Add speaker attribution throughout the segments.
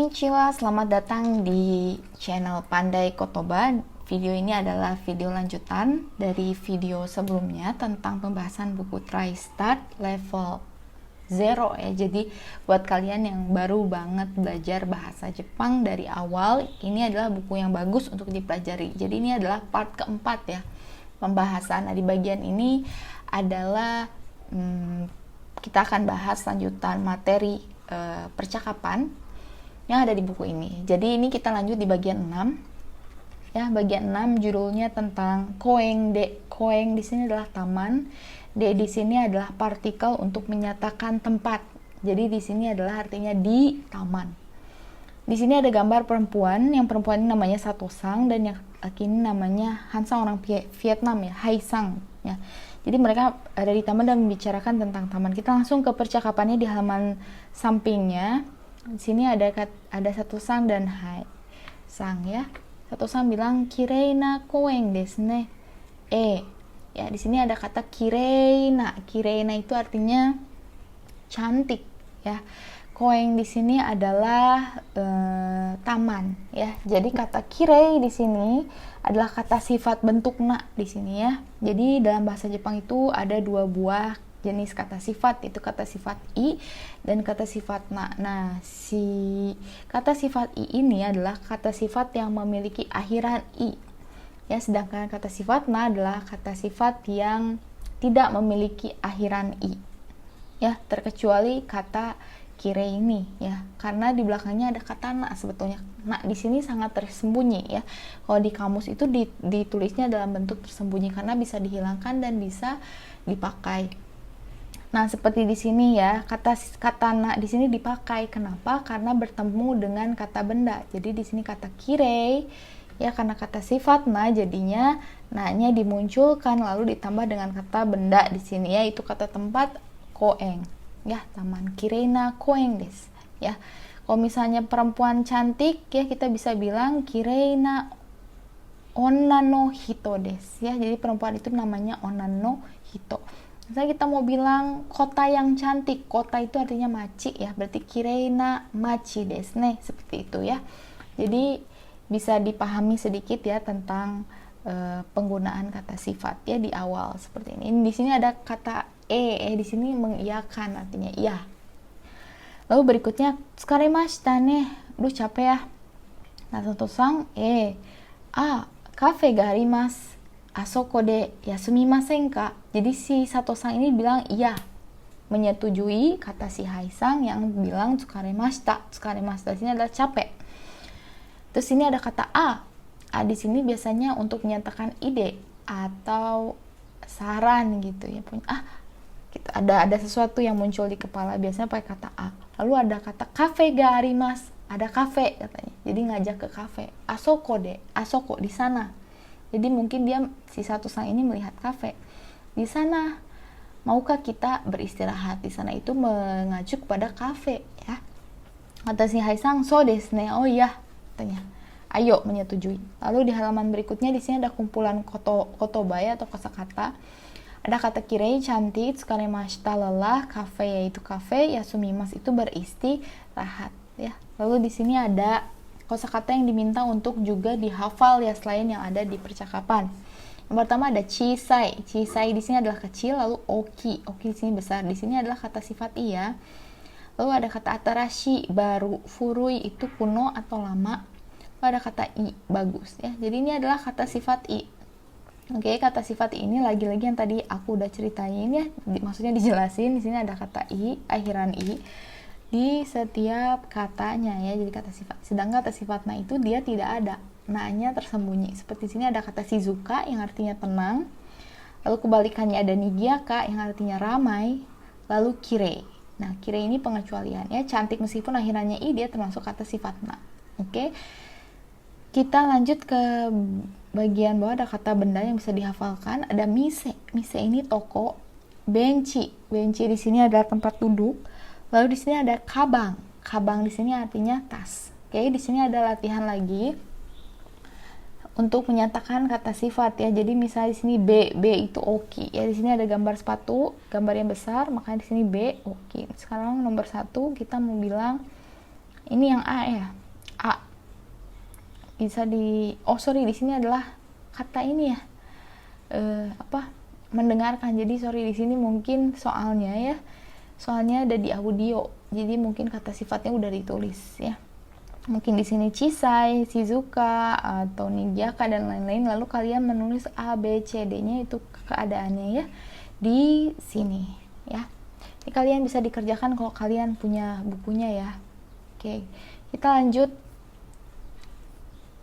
Speaker 1: Konnichiwa, selamat datang di channel Pandai Kotoba. Video ini adalah video lanjutan dari video sebelumnya tentang pembahasan buku Try Start Level 0 ya. Jadi buat kalian yang baru banget belajar bahasa Jepang dari awal, ini adalah buku yang bagus untuk dipelajari. Jadi ini adalah part keempat ya, pembahasan. Nah, di bagian ini adalah kita akan bahas lanjutan materi percakapan yang ada di buku ini. Jadi ini kita lanjut di bagian 6. Ya, bagian 6 judulnya tentang koeng de. Koeng di sini adalah taman. De di sini adalah partikel untuk menyatakan tempat. Jadi di sini adalah artinya di taman. Di sini ada gambar perempuan. Yang perempuan ini namanya Satosang dan yang laki ini namanya Hansang, orang Vietnam ya, Haisang ya. Jadi mereka ada di taman dan membicarakan tentang taman. Kita langsung ke percakapannya di halaman sampingnya. Di sini ada Satosang dan Haisang ya. Satosang bilang kireina koeng desu ne. Ya, di sini ada kata kireina. Kireina itu artinya cantik ya. Koeng di sini adalah taman ya. Jadi kata kirei di sini adalah kata sifat bentuk na di sini ya. Jadi dalam bahasa Jepang itu ada dua buah jenis kata sifat, itu kata sifat i dan kata sifat na. Nah, si kata sifat i ini adalah kata sifat yang memiliki akhiran i. Ya, sedangkan kata sifat na adalah kata sifat yang tidak memiliki akhiran i. Ya, terkecuali kata kire ini ya, karena di belakangnya ada kata na sebetulnya. Nah, di sini sangat tersembunyi ya. Kalau di kamus itu ditulisnya dalam bentuk tersembunyi karena bisa dihilangkan dan bisa dipakai. Nah, seperti di sini ya, kata na di sini dipakai. Kenapa? Karena bertemu dengan kata benda. Jadi di sini kata kirei ya, karena kata sifat na jadinya na-nya dimunculkan lalu ditambah dengan kata benda di sini ya, itu kata tempat koeng. Ya, taman kireina koeng des ya. Kalau misalnya perempuan cantik ya, kita bisa bilang kireina onna no hito des ya. Jadi perempuan itu namanya onna no hito. Misalnya kita mau bilang kota yang cantik, kota itu artinya maci ya, berarti kireina maci desu ne, seperti itu ya. Jadi bisa dipahami sedikit ya tentang penggunaan kata sifat ya di awal seperti ini. Di sini ada kata di sini mengiyakan, artinya iya. Lalu berikutnya tsukaremashita ne, duh capek ya. Nah, Satosang kafe ga arimasu, asoko de yasumimasen ka. Jadi si Satosang ini bilang iya, menyetujui kata si Haisang yang bilang tsukaremashita. Tsukaremashita di sini adalah capek. Terus ini ada kata di sini biasanya untuk menyatakan ide atau saran gitu ya, ada sesuatu yang muncul di kepala, biasanya pakai kata a. Lalu ada kata kafe ga arimasu, ada kafe katanya, jadi ngajak ke kafe. Asoko di sana. Jadi mungkin si Satosang ini melihat kafe di sana. Maukah kita beristirahat di sana? Itu mengacu kepada kafe ya. Kata si Haisang, so desu ne, oh iya katanya, ayo, menyetujui. Lalu di halaman berikutnya di sini ada kumpulan kotoba ya, atau kosakata. Ada kata kirei cantik, tsukaremashita lelah, kafe yaitu kafe, yasumimas itu beristirahat ya. Lalu di sini ada kosakata yang diminta untuk juga dihafal ya selain yang ada di percakapan. Yang pertama ada chisai. Chisai di sini adalah kecil, lalu oki. Oki di sini besar. Di sini adalah kata sifat iya. Lalu ada kata atarashi, baru. Furui itu kuno atau lama. Lalu ada kata i, bagus ya. Jadi ini adalah kata sifat i. Oke, kata sifat i ini lagi-lagi yang tadi aku udah ceritain ya, maksudnya dijelasin. Di sini ada kata i, akhiran i di setiap katanya ya, jadi kata sifat. Sedangkan kata sifat na itu dia tidak ada, na-nya tersembunyi. Seperti sini ada kata shizuka yang artinya tenang. Lalu kebalikannya ada nigiaka yang artinya ramai. Lalu kirei. Nah, kirei ini pengecualian ya, cantik meskipun akhirannya i, dia termasuk kata sifat na. Oke. Kita lanjut ke bagian bawah, ada kata benda yang bisa dihafalkan. Ada mise. Mise ini toko. Benci. Benci di sini adalah tempat duduk. Lalu di sini ada kabang. Kabang di sini artinya tas. Oke, di sini ada latihan lagi untuk menyatakan kata sifat ya. Jadi misalnya di sini B itu oki ya. Di sini ada gambar sepatu, gambar yang besar, makanya di sini B oki. Sekarang nomor 1 kita mau bilang Ini yang A ya. A. Bisa di di sini adalah kata ini ya. Mendengarkan. Jadi di sini mungkin soalnya ada di audio. Jadi mungkin kata sifatnya udah ditulis ya. Mungkin di sini Chisai, Shizuka, atau Nigyaka dan lain-lain. Lalu kalian menulis A, B, C, D-nya itu keadaannya ya di sini ya. Ini kalian bisa dikerjakan kalau kalian punya bukunya ya. Oke, kita lanjut.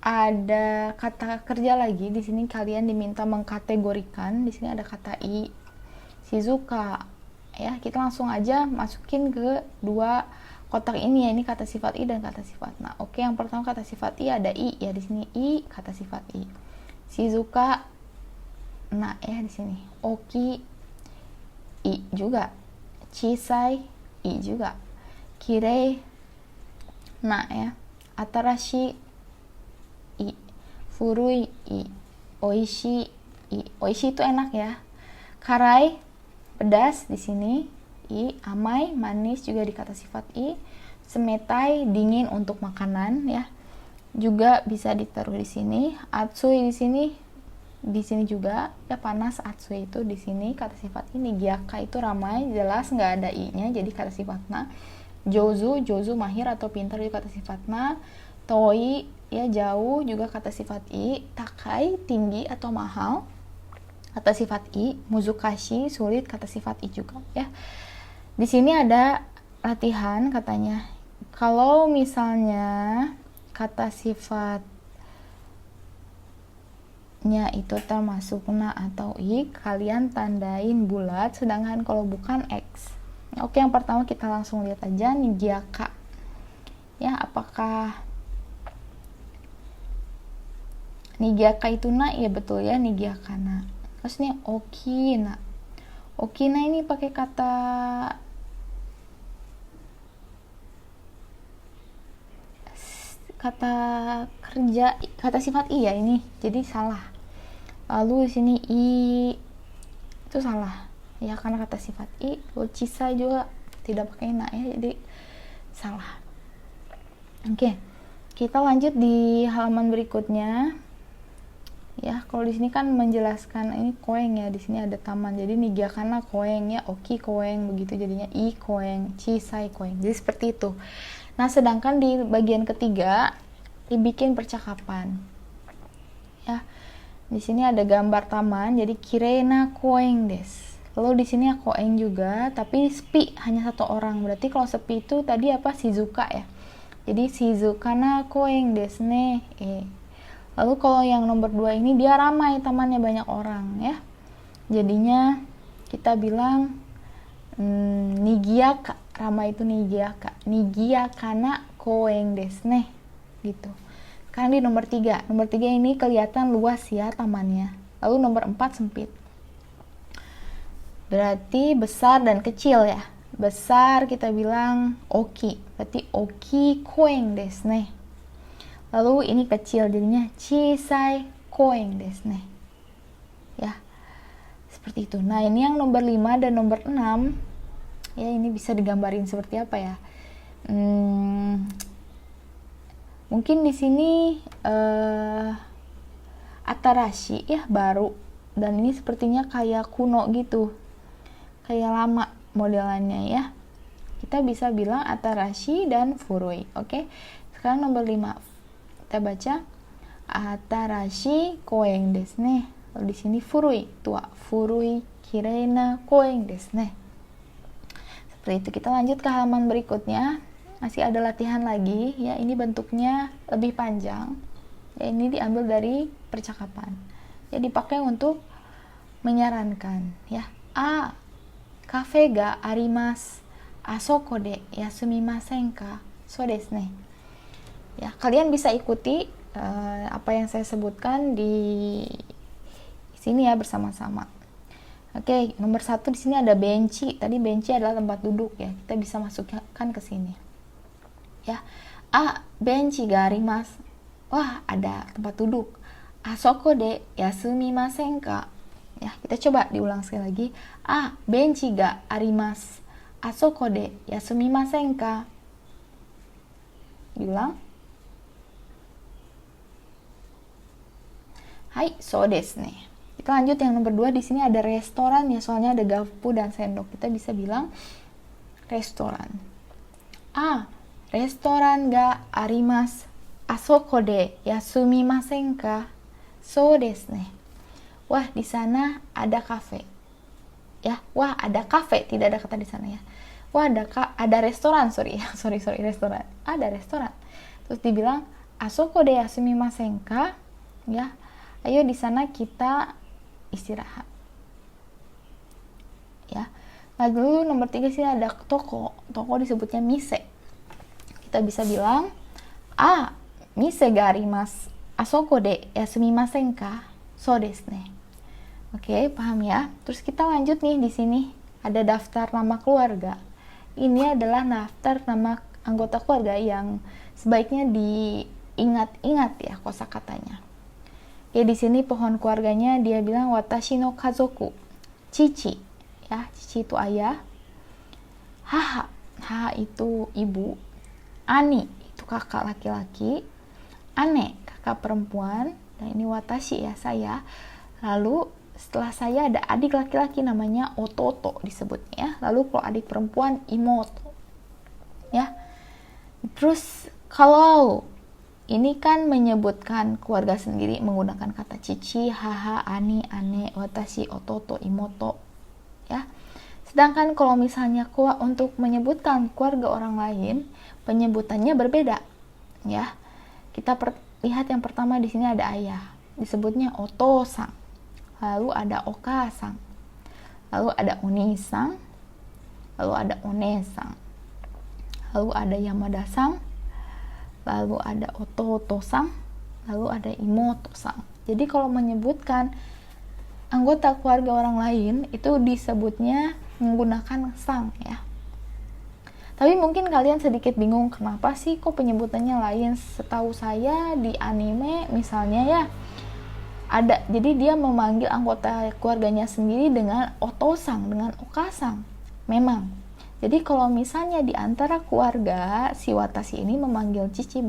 Speaker 1: Ada kata kerja lagi di sini, kalian diminta mengkategorikan. Di sini ada kata I, Shizuka ya. Kita langsung aja masukin ke dua kotak ini ya. Ini kata sifat I dan kata sifat na. Oke, yang pertama kata sifat I ada I ya, di sini I kata sifat I. Shizuka na ya di sini. Oki I juga. Chisai I juga. Kirei na ya. Atarashi I, furui I, oishi I. Oishi itu enak ya. Karai pedas di sini I. Amai manis juga di kata sifat I. Semetai dingin untuk makanan ya. Juga bisa ditaruh di sini. Atsui di sini juga ya, panas. Atsui itu di sini kata sifat ini. Gyaka itu ramai, jelas nggak ada I-nya jadi kata sifat na. Jozu mahir atau pintar juga kata sifat na. Toi ya, jauh juga kata sifat I. Takai tinggi atau mahal kata sifat I. Muzukashi sulit kata sifat I juga ya. Di sini ada latihan katanya. Kalau misalnya kata sifatnya itu termasuk na atau I, kalian tandain bulat, sedangkan kalau bukan X. Oke, yang pertama kita langsung lihat aja Nigyaka ya, apakah Nigyaka itu na? Ya betul ya, Nigyaka na. Terus nih Okina. Okina ini pakai kata kerja, kata sifat I ya ini. Jadi salah. Lalu di sini I itu salah ya, karena kata sifat I. Lalu Chisai juga tidak pakai na ya, jadi salah. Oke, kita lanjut di halaman berikutnya. Ya, kalau di sini kan menjelaskan ini koeng ya, di sini ada taman. Jadi Nigyakana koeng ya, Oki koeng begitu jadinya I koeng, Chisai koeng. Jadi seperti itu. Nah, sedangkan di bagian ketiga dibikin percakapan. Ya. Di sini ada gambar taman, jadi Kireina koeng des. Lalu di sini koeng juga, tapi sepi, hanya satu orang. Berarti kalau sepi itu tadi apa? Shizuka ya. Jadi Shizukana koeng des ne. Lalu kalau yang nomor 2 ini dia ramai, tamannya banyak orang ya. Jadinya kita bilang Nigyaka, ramai itu Nigyaka. Nigyakana koeng desu ne gitu. Sekarang di nomor 3. Nomor 3 ini kelihatan luas ya tamannya. Lalu nomor 4 sempit. Berarti besar dan kecil ya. Besar kita bilang oki. Berarti oki koeng desu ne. Lalu ini kecil jadinya chisai koeng desu ne. Ya. Seperti itu. Nah, ini yang nomor 5 dan nomor 6. Ya, ini bisa digambarin seperti apa ya? Mungkin di sini atarashi ya, baru. Dan ini sepertinya kayak kuno gitu. Kayak lama modelannya ya. Kita bisa bilang atarashi dan furui. Oke. Sekarang nomor 5. Kita baca atarashi koeng desu ne. Lalu di sini furui, tua. Furui kireina koeng desu ne. Seperti itu. Kita lanjut ke halaman berikutnya. Masih ada latihan lagi ya. Ini bentuknya lebih panjang. Ya, ini diambil dari percakapan. Ya, dipakai untuk menyarankan ya. Kafe ga arimasu. Asoko de yasumimasen ka? So desu ne. Ya, kalian bisa ikuti apa yang saya sebutkan di sini ya bersama-sama. Oke, nomor 1 di sini ada benci. Tadi benci adalah tempat duduk ya. Kita bisa masukkan ke sini. Ya. Benci ga arimasu. Wah, ada tempat duduk. Asoko de yasumimasen ka? Ya, kita coba diulang sekali lagi. Benci ga arimasu. Asoko de yasumimasen ka? Diulang. Hai, so desu ne. Kita lanjut yang nomor 2. Di sini ada restoran ya, soalnya ada gappu dan sendok. Kita bisa bilang restoran. Restoran ga arimasu. Asoko de yasumimasen ka? So desu ne. Wah, di sana ada kafe. Ya, wah ada kafe, tidak ada kata di sana ya. Wah, ada restoran, sorry, restoran. Ada restoran. Terus dibilang asoko de yasumimasen ka? Ya. Ayo di sana kita istirahat. Ya. Lalu nomor 3 sini ada toko. Toko disebutnya mise. Kita bisa bilang, mise ga arimasu. Asoko de yasumimasen ka? So desu ne. Oke, paham ya? Terus kita lanjut nih, di sini ada daftar nama keluarga. Ini adalah daftar nama anggota keluarga yang sebaiknya diingat-ingat ya kosakatanya. Ya, di sini pohon keluarganya dia bilang watashi no kazoku. Cici, ya, cici itu ayah. Haha, haha itu ibu. Ani itu kakak laki-laki. Ane, kakak perempuan. Dan ini watashi ya, saya. Lalu setelah saya ada adik laki-laki namanya ototo disebutnya. Lalu kalau adik perempuan imoto. Ya. Terus kalau ini kan menyebutkan keluarga sendiri menggunakan kata cici, haha, ani, ane, watashi, ototo, imoto. Ya. Sedangkan kalau misalnya untuk menyebutkan keluarga orang lain, penyebutannya berbeda. Ya. Kita lihat yang pertama di sini ada ayah. Disebutnya oto-san. Lalu ada oka-san. Lalu ada oni-san. Lalu ada one-san. Lalu ada yamada-san. Lalu ada ototo-san, lalu ada imoto-san. Jadi kalau menyebutkan anggota keluarga orang lain itu disebutnya menggunakan sang ya. Tapi mungkin kalian sedikit bingung kenapa sih kok penyebutannya lain. Setahu saya di anime misalnya ya ada, jadi dia memanggil anggota keluarganya sendiri dengan oto-san, dengan oka-san. Memang. Jadi kalau misalnya di antara keluarga si watashi ini memanggil cici,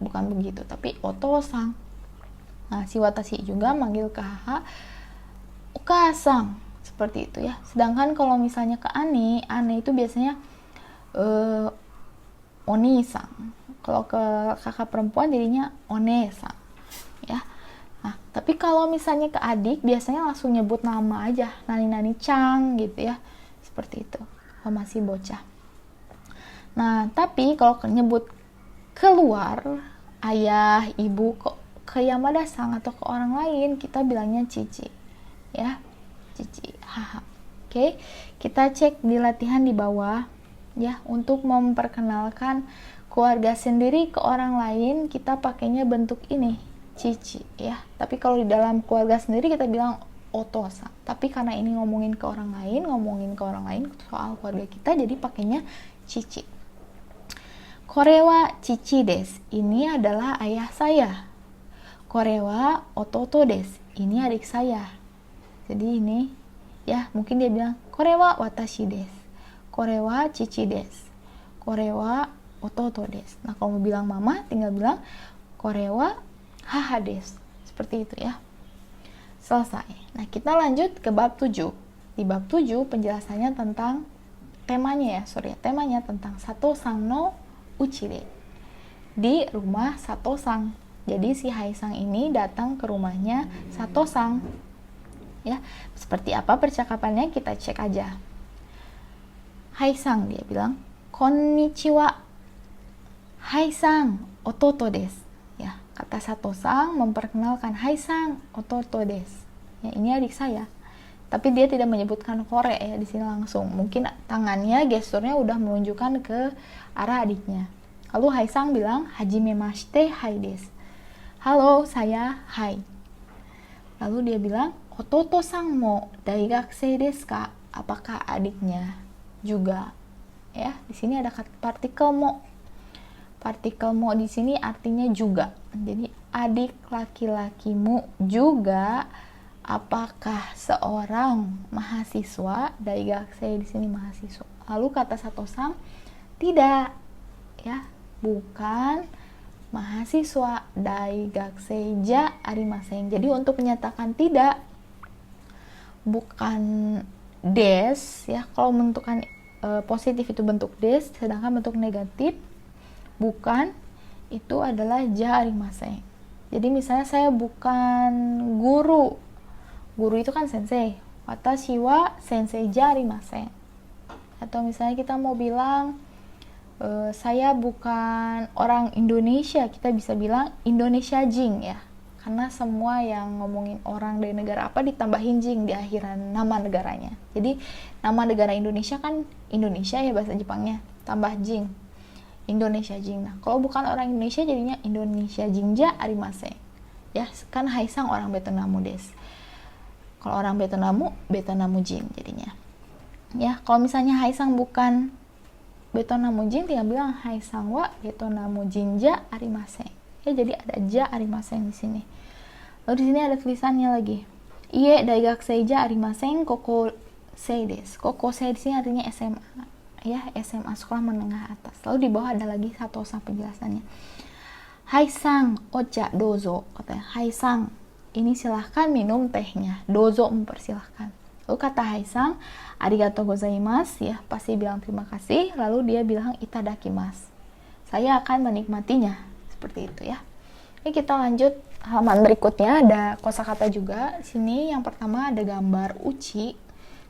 Speaker 1: bukan begitu, tapi oto-san. Nah, si watashi juga manggil ke haha oka-san, seperti itu ya. Sedangkan kalau misalnya ke ane itu biasanya oni-san. Kalau ke kakak perempuan jadinya one-san, ya. Nah, tapi kalau misalnya ke adik biasanya langsung nyebut nama aja, nani-nani cang gitu ya, seperti itu. Masih bocah. Nah, tapi kalau nyebut keluar ayah, ibu ke Yamada-san atau ke orang lain, kita bilangnya cici. Ya, cici. Haha. Oke, kita cek di latihan di bawah ya, untuk memperkenalkan keluarga sendiri ke orang lain kita pakainya bentuk ini, cici ya. Tapi kalau di dalam keluarga sendiri kita bilang otosa. Tapi karena ini ngomongin ke orang lain soal keluarga kita, jadi pakainya cici. Kore wa cici desu. Ini adalah ayah saya. Kore wa ototo desu. Ini adik saya. Jadi ini ya, mungkin dia bilang kore wa watashi desu. Kore wa cici desu. Kore wa ototo desu. Nah, kalau mau bilang mama tinggal bilang kore wa haha desu. Seperti itu ya. Selesai. Nah, kita lanjut ke bab 7. Di bab 7 penjelasannya tentang temanya tentang Sato-san no uchide. Di rumah Sato-san. Jadi si Hai-san ini datang ke rumahnya Sato-san. Ya, seperti apa percakapannya kita cek aja. Hai-san dia bilang, "Konnichiwa. Hai-san, ototo desu." Ya, kata Sato-san memperkenalkan Hai-san, ototo desu. Ya, ini adik saya. Tapi dia tidak menyebutkan kore ya di sini langsung. Mungkin tangannya, gesturnya udah menunjukkan ke arah adiknya. Lalu Hai-san bilang, "Hajimemashite, Hai desu." Halo, saya Hai. Lalu dia bilang, "Ototo-san mo daigakusei desu ka?" Apakah adiknya juga? Ya, di sini ada partikel mo. Partikel mo di sini artinya juga. Jadi adik laki-lakimu juga apakah seorang mahasiswa? Daigakusei di sini mahasiswa. Lalu kata Sato-san, tidak. Ya, bukan mahasiswa daigakse ja arimasen. Jadi untuk menyatakan tidak, bukan des ya. Kalau menentukan positif itu bentuk des, sedangkan bentuk negatif bukan itu adalah ja arimasen. Jadi misalnya saya bukan guru. Guru itu kan sensei. Watashi wa sensei ja arimasen. Atau misalnya kita mau bilang saya bukan orang Indonesia, kita bisa bilang Indonesia jing ya. Karena semua yang ngomongin orang dari negara apa ditambahin jing di akhiran nama negaranya. Jadi nama negara Indonesia kan Indonesia ya bahasa Jepangnya, tambah jing. Indonesia jing. Nah, kalau bukan orang Indonesia jadinya Indonesia jingja arimasen. Ya, kan haisang orang Beetnamu des. Kalau orang Beetnamu jing jadinya. Ya, kalau misalnya haisang bukan Beetnamu jing, tinggal bilang haisang wa Beetnamu jinja arimasen. Ya, jadi ada ja arimasen di sini. Lalu di sini ada tulisannya lagi. Ie daigakse ja arimasen koko sei desu. Koko sei di sini artinya SMA. Ya, SMA sekolah menengah atas. Lalu di bawah ada lagi satu penjelasannya. Haisang ocha dozo, katanya. Haisang, ini silahkan minum tehnya. Dozo mempersilahkan. Lalu kata haisang, arigatou gozaimasu, ya, pasti bilang terima kasih. Lalu dia bilang itadakimasu. Saya akan menikmatinya. Seperti itu ya. Ini kita lanjut halaman berikutnya, ada kosakata juga. Sini yang pertama ada gambar uchi,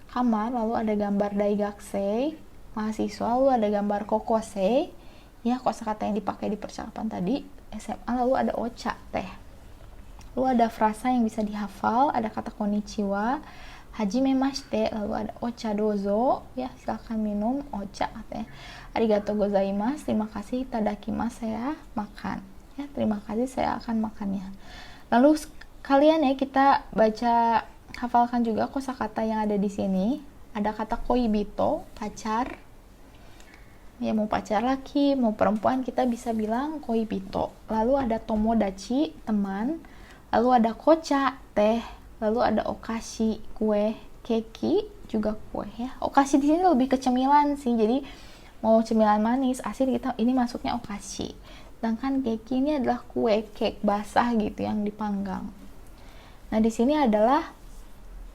Speaker 1: kamar, lalu ada gambar daigakse, mahasiswa, lalu ada gambar kokosei, ya, kosakata yang dipakai di percakapan tadi, SMA, lalu ada ocha, teh. Lalu ada frasa yang bisa dihafal, ada kata konnichiwa, hajimemashite, lalu ada ocha dozo, ya, silakan minum, ocha, teh. Arigatou gozaimasu, terima kasih, itadakimasu, saya makan. Ya, terima kasih, saya akan makannya. Lalu kalian ya, kita baca, hafalkan juga kosakata yang ada di sini. Ada kata koibito, pacar. Ya, mau pacar laki, mau perempuan, kita bisa bilang koibito. Lalu ada tomodachi, teman. Lalu ada kocha, teh. Lalu ada okashi, kue. Keki, juga kue ya. Okashi di sini lebih ke cemilan sih. Jadi mau cemilan manis, asin, kita ini masuknya okashi. Sedangkan keki ini adalah kue, cake basah gitu yang dipanggang. Nah, di sini adalah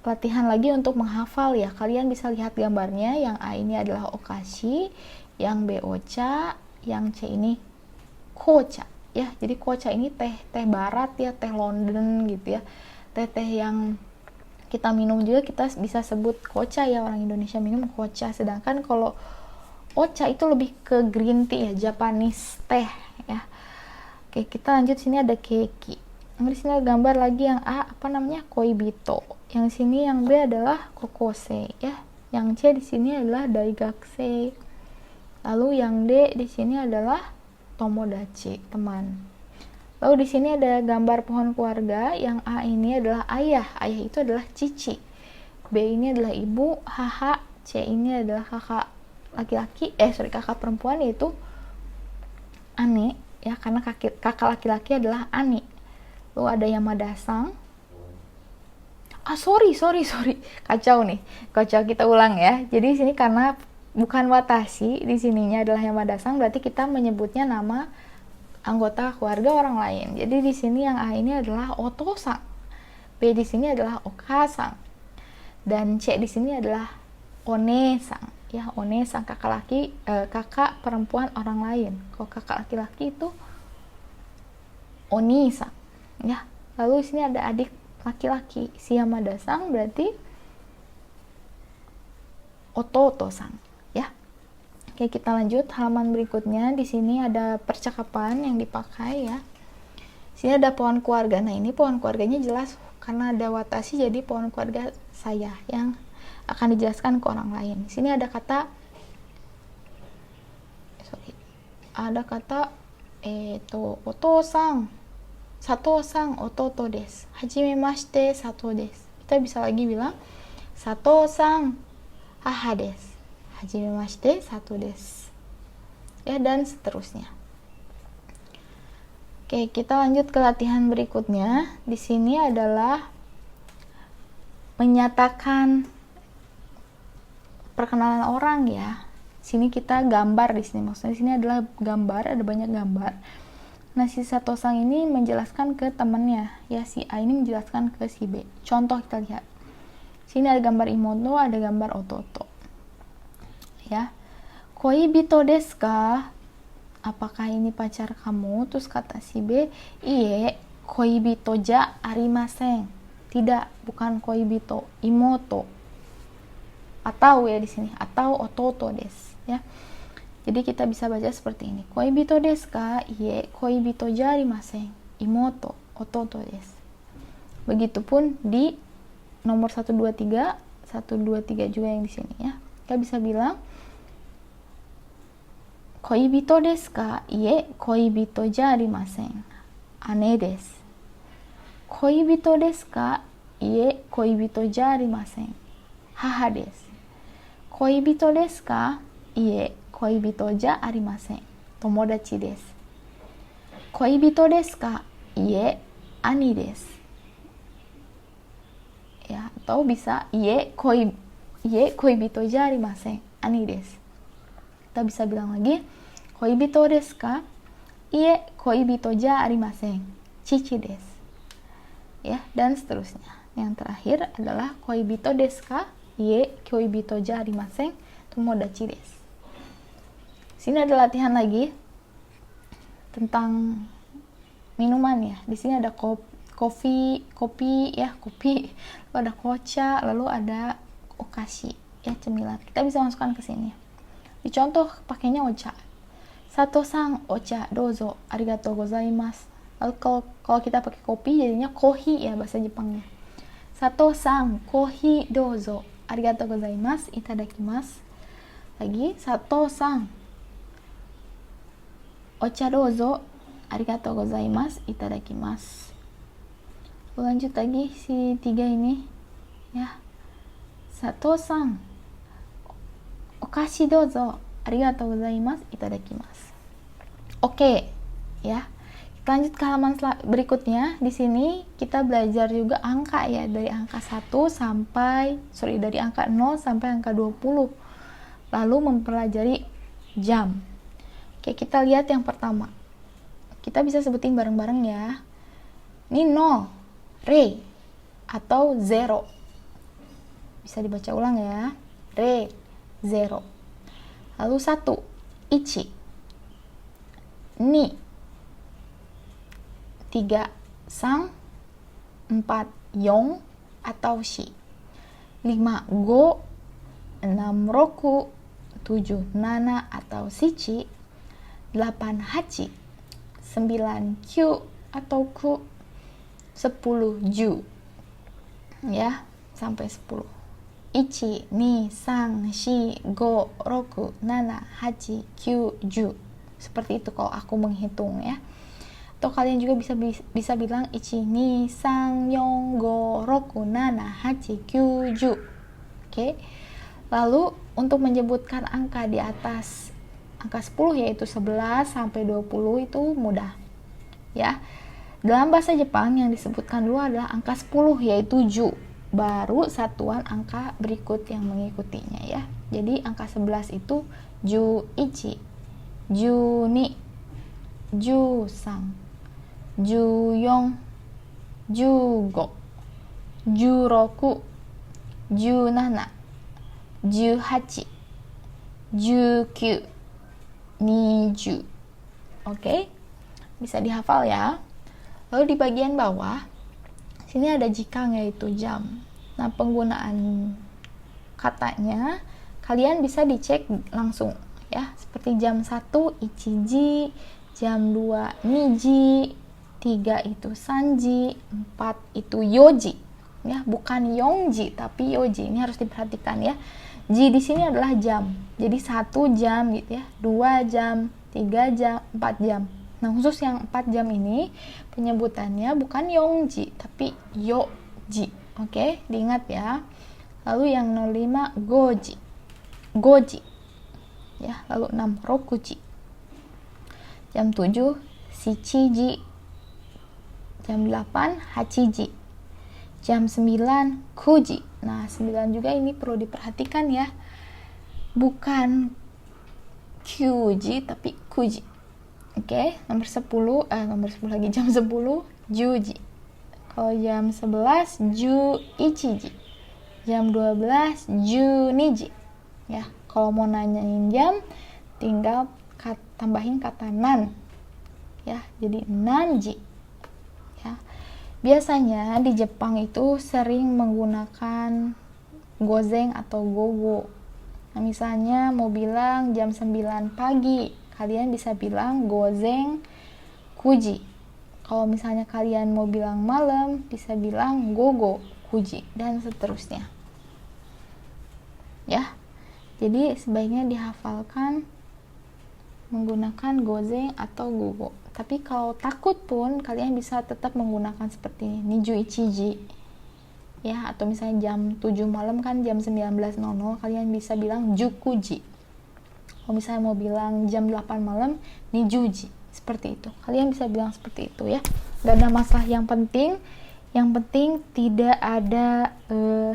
Speaker 1: latihan lagi untuk menghafal ya. Kalian bisa lihat gambarnya. Yang A ini adalah okashi, yang B ocha, yang C ini kocha ya. Jadi kocha ini teh barat ya, teh London gitu ya. Teh yang kita minum juga kita bisa sebut kocha ya, orang Indonesia minum kocha. Sedangkan kalau ocha itu lebih ke green tea ya, Japanese teh ya. Oke, kita lanjut. Sini ada keki. Di sini ada gambar lagi, yang A apa namanya, koibito. Yang sini yang B adalah kokose ya. Yang C di sini adalah daigakse. Lalu yang D di sini adalah tomodachi, teman. Lalu di sini ada gambar pohon keluarga. Yang A ini adalah ayah. Ayah itu adalah cici. B ini adalah ibu, haha. C ini adalah kakak laki-laki, kakak perempuan, yaitu ane ya, karena kakak laki-laki adalah ani. Lalu ada Yamada-san. Sorry, kacau nih, kita ulang ya. Jadi di sini karena bukan watashi, di sininya adalah Yamada-san, berarti kita menyebutnya nama anggota keluarga orang lain. Jadi di sini yang A ini adalah oto-san, B di sini adalah oka-san, dan C di sini adalah one-san. Ya, one-san kakak perempuan orang lain. Kalau kakak laki-laki itu oni-san. Ya, lalu di sini ada adik laki-laki, si Yamada-san berarti ototo-san. Ya. Oke, kita lanjut halaman berikutnya. Di sini ada percakapan yang dipakai ya. Di sini ada pohon keluarga. Nah, ini pohon keluarganya jelas karena ada watashi, jadi pohon keluarga saya yang akan dijelaskan ke orang lain. Di sini ada kata oto-san, sato-san, ototo desu. Hajimemashite, sato desu. Kita bisa lagi bilang sato-san, haha desu. Hajimemashite, sato desu. Ya, dan seterusnya. Oke, kita lanjut ke latihan berikutnya. Di sini adalah menyatakan perkenalan orang ya. Sini kita gambar di sini. Maksudnya sini adalah gambar, ada banyak gambar. Nah, si Sato-san ini menjelaskan ke temannya, ya, si A ini menjelaskan ke si B. Contoh kita lihat. Sini ada gambar imoto, ada gambar ototo. Ya. Koibito desu ka? Apakah ini pacar kamu? Terus kata si B, iye, koibito ja arimasen. Tidak, bukan koibito, imoto. Atau ya di sini, atau ototo desu, ya. Jadi kita bisa baca seperti ini. Koibito desu ka? Iye, koibito ja arimasen. Imoto, ototo desu. Begitupun di nomor 123, 123 juga yang di sini, ya. Kita bisa bilang koibito desu ka? Iye, koibito ja arimasen. Ane desu. Koibito desu ka? Iye, koibito ja arimasen. Haha desu. Koibito desu ka? Iye, koibito ja arimasen. Tomodachi desu. Koibito desu ka? Iye, ani desu. Ya, atau bisa iye koibito ja arimasen. Ani desu. Kita bisa bilang lagi, koibito desu ka? Iye, koibito ja arimasen. Chichi desu. Ya, dan seterusnya. Yang terakhir adalah koibito desu ka? Iye, koibito ja arimasen. Tomodachi desu. Sini ada latihan lagi tentang minuman ya. Di sini ada kopi, lalu ada kocha, lalu ada okashi, ya, cemilan. Kita bisa masukkan ke sini. Di contoh pakainya ocha. Sato-san ocha dozo, arigatou gozaimasu. Lalu kalau kita pakai kopi jadinya kohi ya bahasa Jepangnya. Sato-san kohi dozo, arigatou gozaimasu, itadakimasu. Lagi, Sato-san ocha dozo, arigatou gozaimasu, itadakimasu. Lanjut lagi si 3 ini, ya. Sato-san okashi dozo, arigatou gozaimasu, itadakimasu. Oke, ya. Kita lanjut ke halaman berikutnya. Di sini kita belajar juga angka ya, dari angka 1 sampai dari angka 0 sampai angka 20. Lalu mempelajari jam. Oke, kita lihat yang pertama. Kita bisa sebutin bareng-bareng ya. Ini 0, re, atau 0. Bisa dibaca ulang ya. Re, 0. Lalu 1, ichi. Ni, 3, sang, 4, yong, atau shi. 5, go, 6, roku, 7, nana, atau shichi. 8, hachi, 9, kyu atau ku, 10, ju, ya, sampai 10. 1, 2, 3, 4, 5, 6, 7, 8, 9, 10. Seperti itu kalau aku menghitung ya. Atau kalian juga bisa bilang 1, 2, 3, 4, 5, 6, 7, 8, 9. Oke. Lalu untuk menyebutkan angka di atas angka 10 yaitu 11 sampai 20 itu mudah. Ya. Dalam bahasa Jepang yang disebutkan dulu adalah angka 10 yaitu ju, baru satuan angka berikut yang mengikutinya ya. Jadi angka 11 itu ju ichi, ju ni, ju sang, ju yong, ju go, ju roku, ju nana, ju hachi, ju kyu, ni ju. Oke, bisa dihafal ya. Lalu di bagian bawah sini ada jikang yaitu jam. Nah, penggunaan katanya kalian bisa dicek langsung ya, seperti jam 1 ichiji, jam 2 niji, 3 itu sanji, 4 itu yoji ya, bukan yongji tapi yoji. Ini harus diperhatikan ya. Ji di sini adalah jam. Jadi 1 jam gitu ya, 2 jam, 3 jam, 4 jam. Nah, khusus yang 4 jam ini penyebutannya bukan yongji tapi yoji. Oke, diingat ya. Lalu yang 05 goji. Goji. Ya, lalu 6 rokuji. Jam 7 shichiji. Jam 8 hachiji. Jam 9 kuji. Nah, 9 juga ini perlu diperhatikan ya. Bukan kyuji tapi kuji. Oke, nomor 10 lagi, jam 10 juji. Kalau jam 11 ju ichiji. Jam 12 ju niji. Ya, kalau mau nanyain jam tinggal tambahin kata nan. Ya, jadi nanji. Ya. Biasanya di Jepang itu sering menggunakan gozeng atau gogo. Nah, misalnya mau bilang jam 9 pagi, kalian bisa bilang gozeng kuji. Kalau misalnya kalian mau bilang malam, bisa bilang gogo kuji, dan seterusnya. Ya, jadi sebaiknya dihafalkan menggunakan gozeng atau gogo. Tapi kalau takut pun, kalian bisa tetap menggunakan seperti ini, niju ichiji. Ya, atau misalnya jam 7 malam kan jam 19.00, kalian bisa bilang jukuji. Kalau misalnya mau bilang jam 8 malam, nijuji. Seperti itu. Kalian bisa bilang seperti itu ya. Gak ada masalah, yang penting tidak ada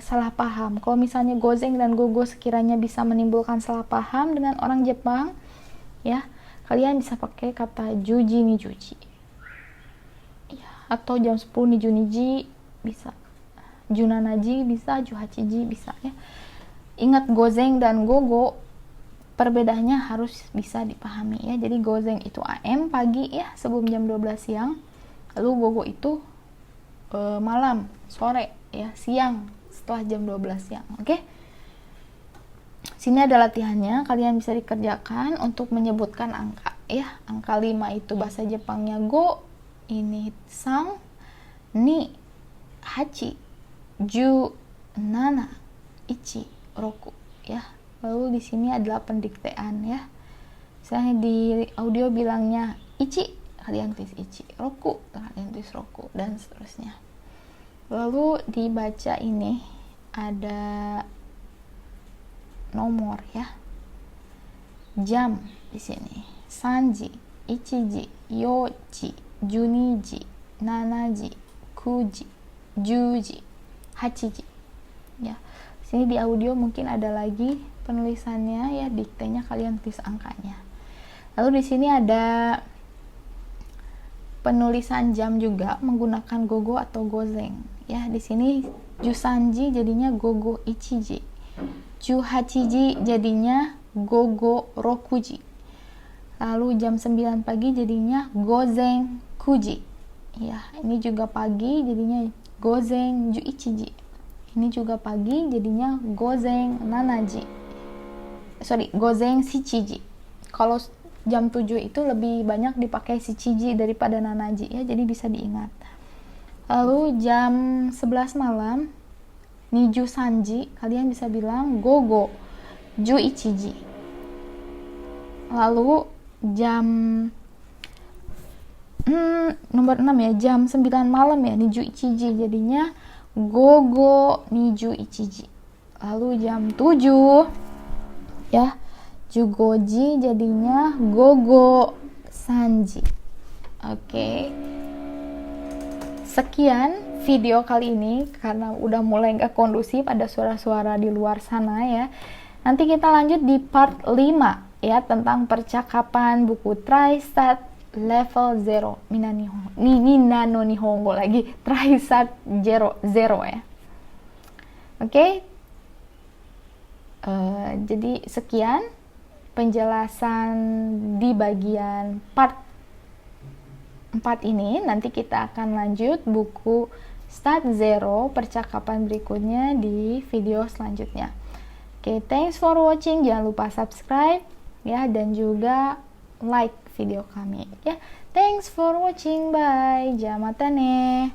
Speaker 1: salah paham. Kalau misalnya gozeng dan gogo sekiranya bisa menimbulkan salah paham dengan orang Jepang, ya, kalian bisa pakai kata juji nijuji. Ya, atau jam 10 niju niji bisa. Junanaji bisa, juhachiji bisa ya. Ingat, gozeng dan gogo perbedaannya harus bisa dipahami ya. Jadi gozeng itu AM pagi ya, sebelum jam 12 siang. Lalu gogo itu malam, sore ya, siang setelah jam 12 siang. Oke? Sini ada latihannya, kalian bisa dikerjakan untuk menyebutkan angka ya. Angka 5 itu bahasa Jepangnya go, ini sang, ni, hachi, ju, nana, ichi, roku ya. Lalu di sini adalah pendiktean ya. Misalnya di audio bilangnya ichi, kalian tulis ichi, roku, kalian tulis roku, dan seterusnya. Lalu dibaca ini ada nomor ya. Jam di sini. Sanji, ichiji, yoji, juniji, nanaji, kuji, juji, hachiji. Ya. Sini di audio mungkin ada lagi penulisannya ya, diktenya kalian tulis angkanya. Lalu di sini ada penulisan jam juga menggunakan gogo atau gozeng ya. Di sini jusanji jadinya gogo ichiji, juhachiji jadinya gogo rokuji. Lalu jam 9 pagi jadinya gozeng kuji ya. Ini juga pagi jadinya gozeng juichiji. Ini juga pagi jadinya gozeng nanaji. Gozeng shichiji. Kalau jam 7 itu lebih banyak dipakai shichiji daripada nanaji ya, jadi bisa diingat. Lalu jam 11 malam niju sanji, kalian bisa bilang gogo juichiji. Lalu jam nomor 6 ya, jam 9 malam ya, niju ichiji jadinya gogo niju ichiji. Lalu jam 7 ya, jugoji jadinya gogo sanji. Oke. Sekian video kali ini, karena udah mulai gak kondusif, ada suara-suara di luar sana ya. Nanti kita lanjut di part 5 ya, tentang percakapan buku TriStat level 0 Nina no Nihongo lagi, TriStat 0 ya. Oke. Jadi sekian penjelasan di bagian part 4 ini. Nanti kita akan lanjut buku Stat 0 percakapan berikutnya di video selanjutnya. Oke, thanks for watching. Jangan lupa subscribe ya, dan juga like video kami ya. Thanks for watching. Bye. Jamatane.